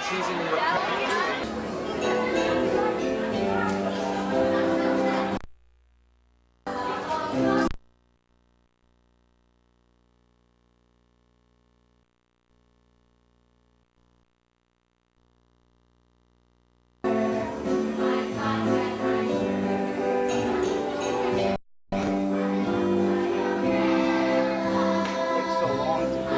she's in recovery. Takes so long to do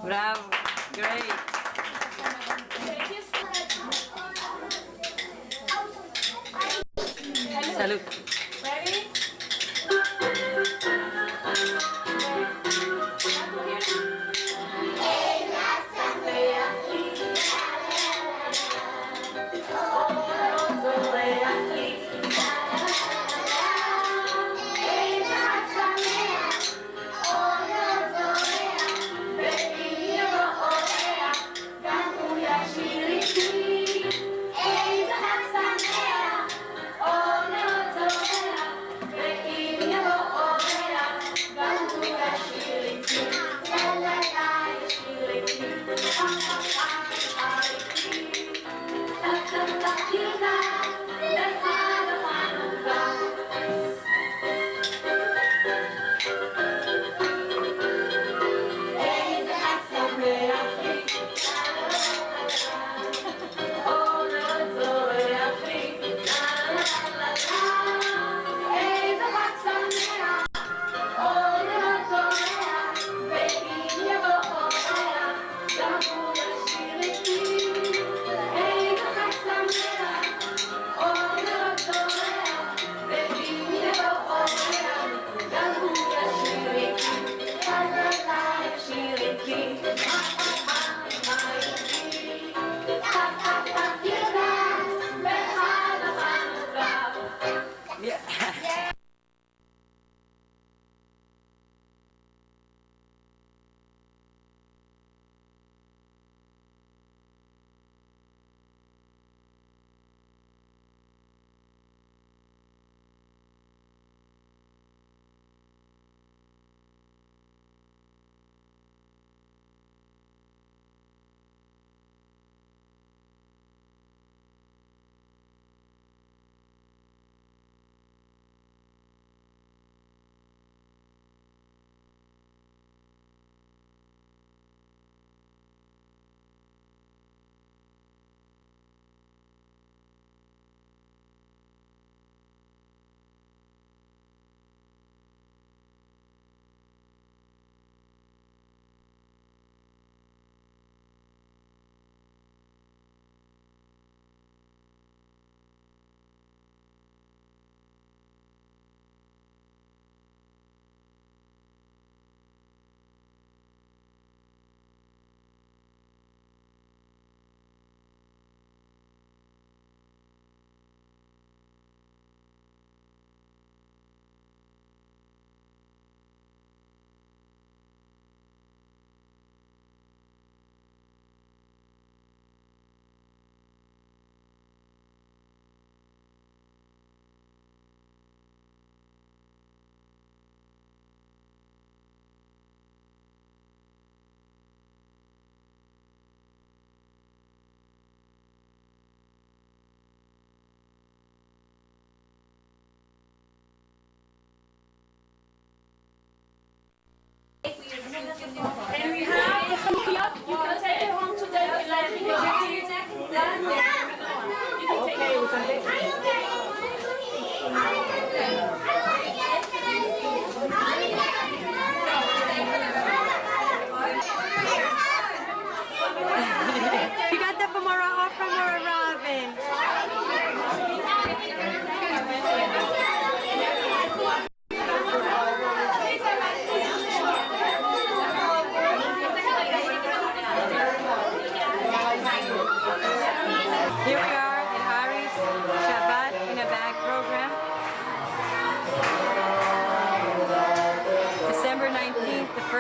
Bravo, great. Salud. Ready?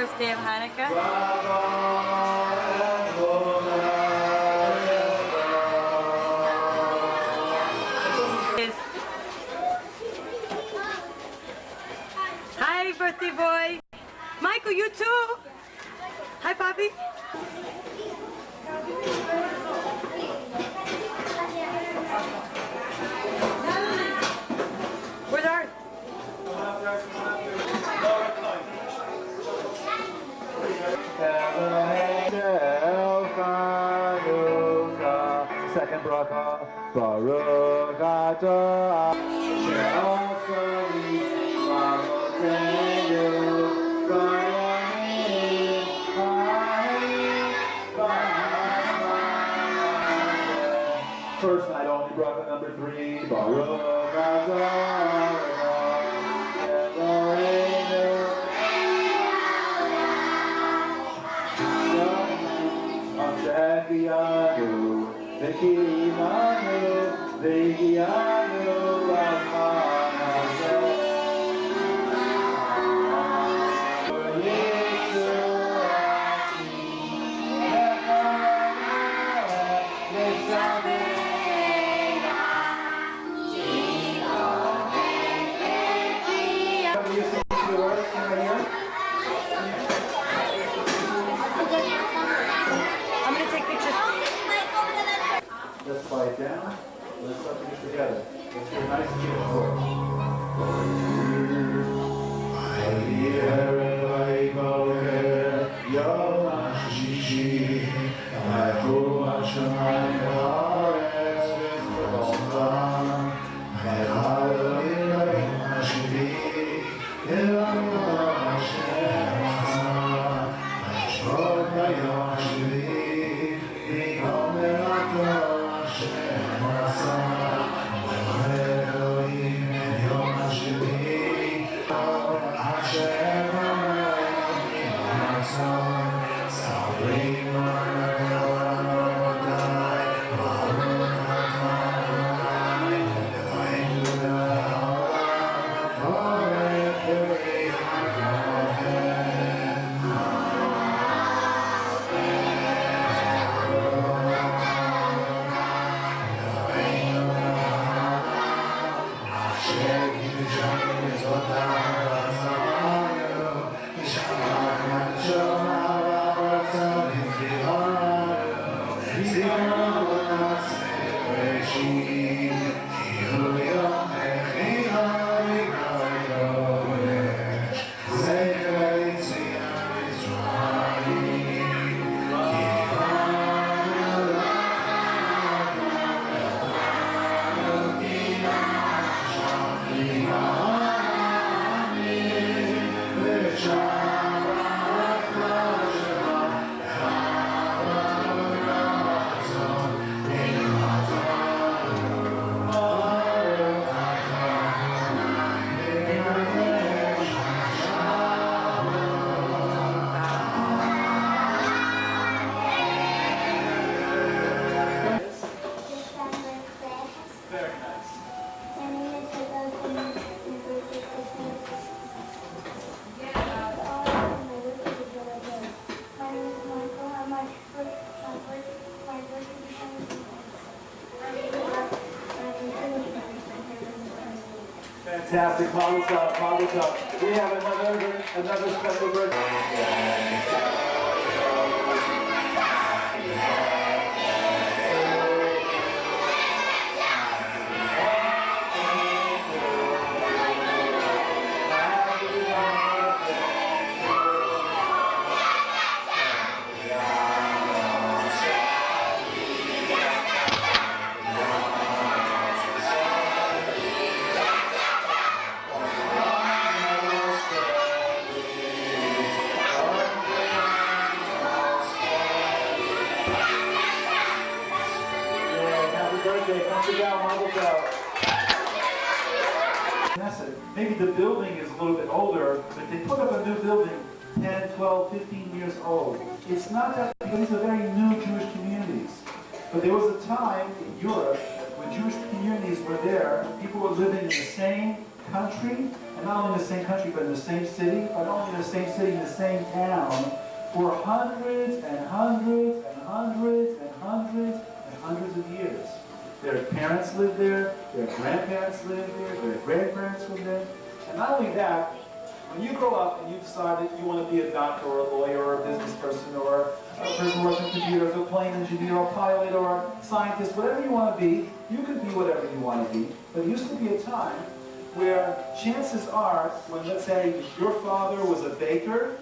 first day of Hanukkah. Hi, birthday boy. Michael, you too. Hi, Bobby. Where's Art? Second bracha, Baruch atah she'osoli lavotenu v'yamim ha'im. First night only, bracha number 3, Baruch atah Eloheinu She'ehiyanu V'kiyimanu V'hiyanu L'zman hazeh V'yitzu'ati V'chamelech V'sameach Have you seen the words right here? I'm gonna take pictures. Let's lie it down. Let's start things together. Let's get a nice and beautiful. Fantastic, Mazel tov, Mazel tov. We have another special birthday. Maybe the building is a little bit older, but they put up a new building 10, 12, 15 years old. It's not that, because these are very new Jewish communities. But there was a time in Europe when Jewish communities were there, people were living in the same country, and not only in the same country, but in the same city, but not only in the same city, in the same town, for hundreds and hundreds and hundreds and hundreds and hundreds of years. Their parents lived there, their grandparents lived there, their grandparents lived there. And not only that, when you grow up and you decide that you want to be a doctor or a lawyer or a business person or a person who works on computers or a plane engineer or a pilot or a scientist, whatever you want to be, you can be whatever you want to be. But it used to be a time where chances are, when let's say your father was a baker,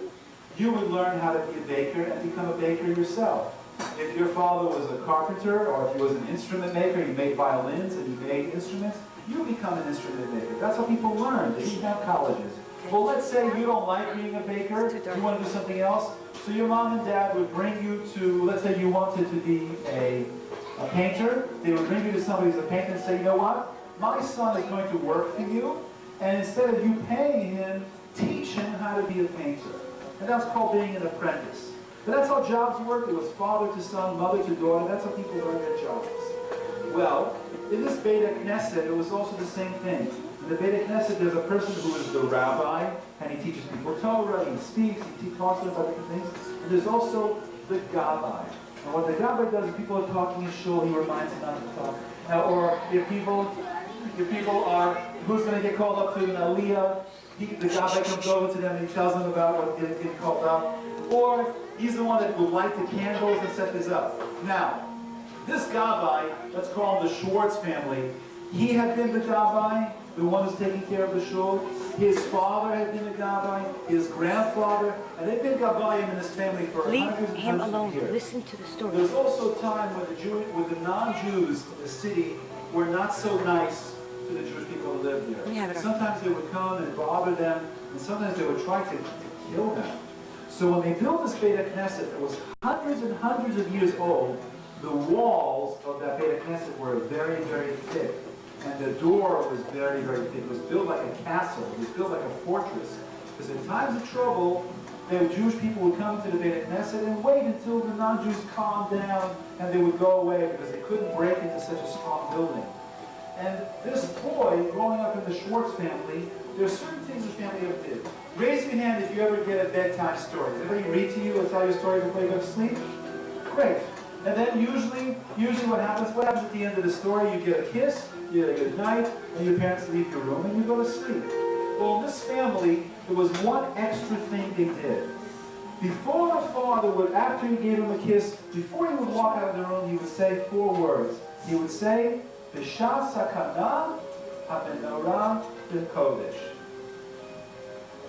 you would learn how to be a baker and become a baker yourself. If your father was a carpenter, or if he was an instrument maker, he made violins and he made instruments, you become an instrument maker. That's how people learn. They didn't have colleges. Well, let's say you don't like being a baker, you want to do something else, so your mom and dad would bring you to, let's say you wanted to be a painter, they would bring you to somebody who's a painter and say, you know what, my son is going to work for you, and instead of you paying him, teach him how to be a painter. And that's called being an apprentice. But that's how jobs work. It was father to son, mother to daughter. That's how people learn their jobs. Well, in this Beit Knesset, it was also the same thing. In the Beit Knesset, there's a person who is the rabbi, and he teaches people Torah, he speaks, he talks to them about different things. And there's also the Gabbai. And what the Gabbai does, if people are talking in shul, he reminds them not to talk. Or if people are, who's going to get called up to an aliyah, the Gabbai comes over to them and he tells them about what they're getting called up. Or he's the one that will light the candles and set this up. Now, this Gabbai, let's call him the Schwartz family, he had been the Gabbai, the one who's taking care of the shul. His father had been a Gabbai, his grandfather, and they've been Gabbayim in this family for hundreds and hundreds of years. Listen to the story. There's also a time when the non-Jews in the city were not so nice to the Jewish people who lived there. Sometimes they would come and bother them, and sometimes they would try to kill them. So when they built this Beit Knesset that was hundreds and hundreds of years old, the walls of that Beit Knesset were very, very thick. And the door was very, very thick. It was built like a castle. It was built like a fortress. Because in times of trouble, the Jewish people would come to the Beit Knesset and wait until the non-Jews calmed down and they would go away because they couldn't break into such a strong building. And this boy, growing up in the Schwartz family, there are certain things the family ever did. Raise your hand if you ever get a bedtime story. Does anybody read to you or tell you a story before you go to sleep? Great. And then usually what happens at the end of the story? You get a kiss, you get a good night, and your parents leave your room and you go to sleep. Well, in this family, there was one extra thing they did. Before the father would, after he gave him a kiss, before he would walk out of the room, he would say 4 words. He would say, B'shas sakana hamenorah b'kodesh.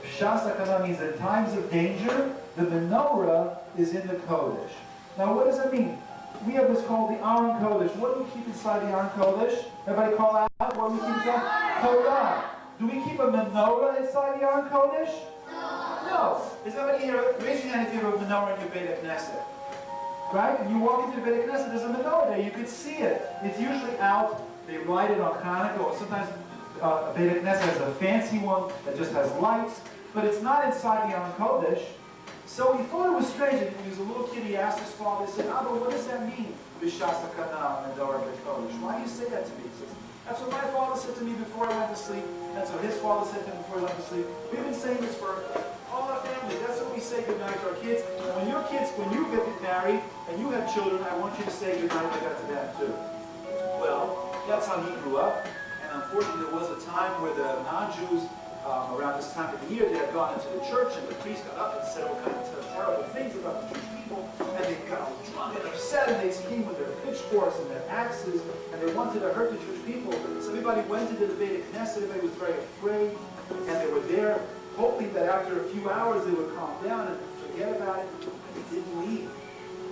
B'shas sakana means in times of danger, the menorah is in the Kodesh. Now, what does that mean? We have this called the Aron Kodesh. What do we keep inside the Aron Kodesh? Everybody call out. What do we keep inside? Torah. Do we keep a menorah inside the Aron Kodesh? No. Is anybody here? Raise your hand if you have a menorah in your Beit Knesset. Right? When you walk into the Beit Knesset, there's a menorah there. You can see it. It's usually out. They light it on Hanukkah, or sometimes a Beit Knesset has a fancy one that just has lights, but it's not inside the Aron Kodesh. So he thought it was strange, and he was a little kid, he asked his father, he said, Abba, what does that mean? B'shas sakana menorah b'kodesh. Why do you say that to me? He says, that's what my father said to me before I went to sleep. That's what his father said to him before he went to sleep. We've been saying this for all our family. That's what we say goodnight to our kids. And when your kids, when you get married and you have children, I want you to say goodnight like that to them too. Well, that's how he grew up. And unfortunately, there was a time where the non-Jews, around this time of the year, they had gone into the church, and the priest got up and said all kinds of terrible things about the Jewish people, and they got all drunk and upset, and they came with their pitchforks and their axes, and they wanted to hurt the Jewish people. So everybody went into the Beit Knesset, everybody was very afraid, and they were there hoping that after a few hours they would calm down and forget about it. They didn't leave.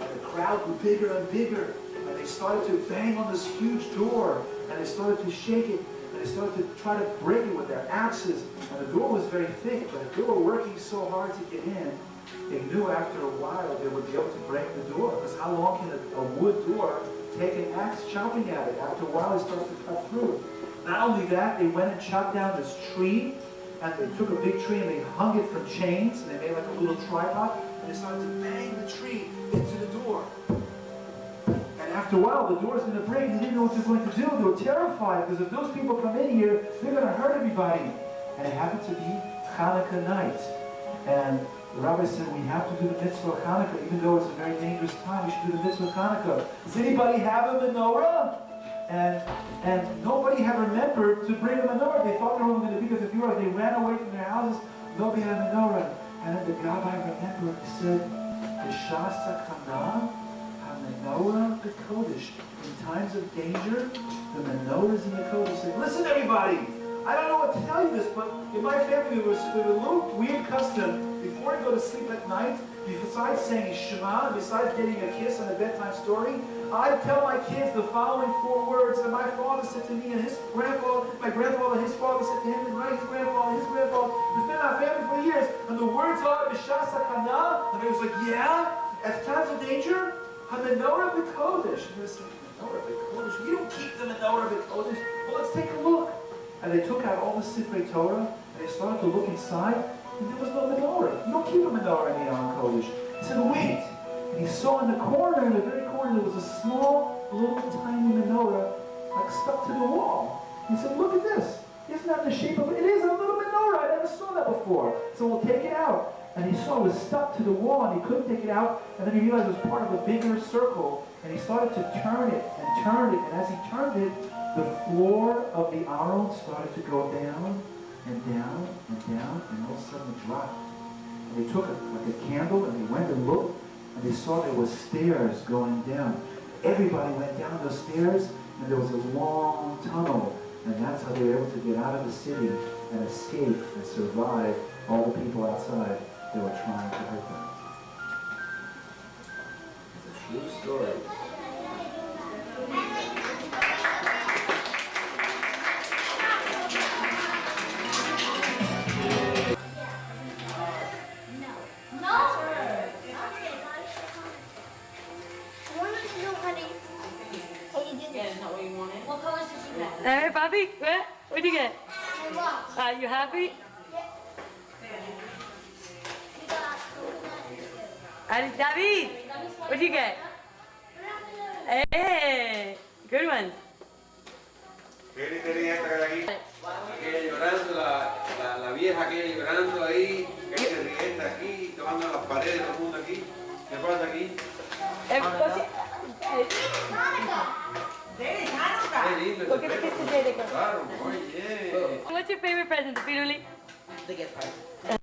And the crowd grew bigger and bigger, and they started to bang on this huge door, and they started to shake it, and they started to try to break it with their axes. And the door was very thick, but if they were working so hard to get in, they knew after a while they would be able to break the door. Because how long can a wood door take an axe chopping at it? After a while, it starts to cut through. Not only that, they went and chopped down this tree, and they took a big tree and they hung it from chains, and they made like a little tripod, and they started to bang the tree into the door. After a while, the door's going to break, and they didn't know what they're going to do. They were terrified, because if those people come in here, they're going to hurt everybody. and it happened to be Hanukkah night. And the rabbi said, we have to do the mitzvah of Hanukkah, even though it's a very dangerous time, we should do the mitzvah of Hanukkah. Does anybody have a menorah? And nobody had remembered to bring a menorah. They thought they were going to be there for a few hours. They ran away from their houses. Nobody had a menorah. And then the rabbi remembered, he said, B'shas sakana ha-menorah b'kodesh. In times of danger, the menorah is in the kodesh. Say, listen everybody, I don't know what to tell you this, but in my family we have a little weird custom. Before you go to sleep at night, besides saying Shema, besides getting a kiss and a bedtime story, I tell my kids the following 4 words that my father said to me and his grandfather, my grandfather, his father said to him, and his grandfather, his grandfather. It's been in our family for years. And the words are B'shas sakana. And he was like, yeah, at times of danger, ha-menorah b'kodesh. And they said, menorah b'kodesh? We don't keep the menorah b'kodesh. Well, let's take a look. And they took out all the Sifrei Torah, and they started to look inside, and there was no menorah. You don't keep a menorah in the Aron Kodesh. He said, wait. And he saw in the corner, in the very corner, there was a small, little, tiny menorah, like stuck to the wall. He said, look at this. Isn't that the shape of it? It is a little menorah. I never saw that before. So we'll take it out. And he saw it was stuck to the wall, and he couldn't take it out. And then he realized it was part of a bigger circle. And he started to turn it and turn it. And as he turned it, the floor of the Aron started to go down and down and down, and all of a sudden it dropped. And they took like a candle, and they went and looked, and they saw there were stairs going down. Everybody went down those stairs, and there was a long tunnel, and that's how they were able to get out of the city and escape and survive all the people outside that were trying to hurt them. It's a true story. Hey, Bobby, what'd you get? Are you happy? And David, what'd you get? Hey, good ones. ¿Qué gritería esta que hay aquí? Aquella llorando, la vieja aquella llorando ahí, que se ríe esta aquí, tomando las paredes, todo el mundo aquí. ¿Qué pasa aquí? Qué lindo Look este at the perro. kids today. Claro, oye. What's your favorite present, Piruli? The gift card.